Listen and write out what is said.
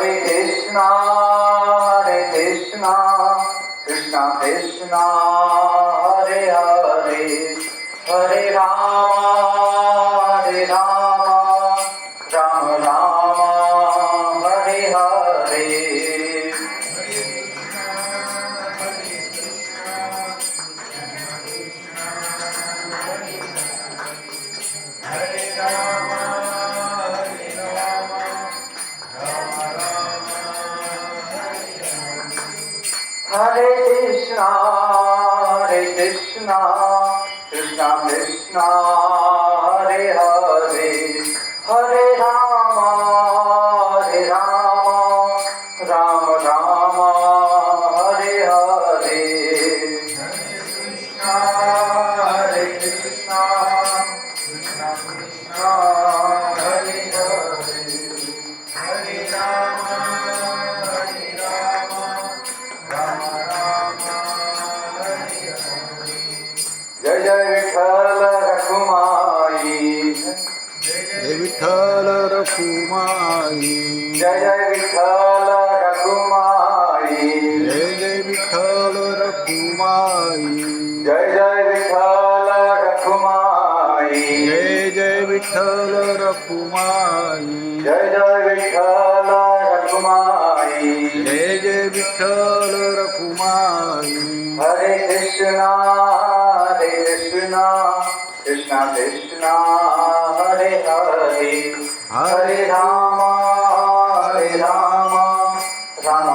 Krishna Krishna Hare Hare Hare Rama Rama Rama Hare Hare Hare Krishna, Krishna Krishna, Hare Hare, Hare Rama, Rama Rama, Hare Hare. Hare Krishna, Krishna Krishna, Hare Hare, Hare Rama, Rama Rama, Hare Hare. Jai Jai Vithala Rakhumai, Jai Vithala Rakhumai, Jai Jai Vithala Rakhumai, Jai Jai Vithala Rakhumai, Jai Jai Vithala Rakhumai, Jai Jai Vithala Rakhumai, Jai Jai Vithala Rakhumai, Jai Jai Vithala Rakhumai. Hare Krishna, Krishna Krishna, Hare Hare, Hare Rama,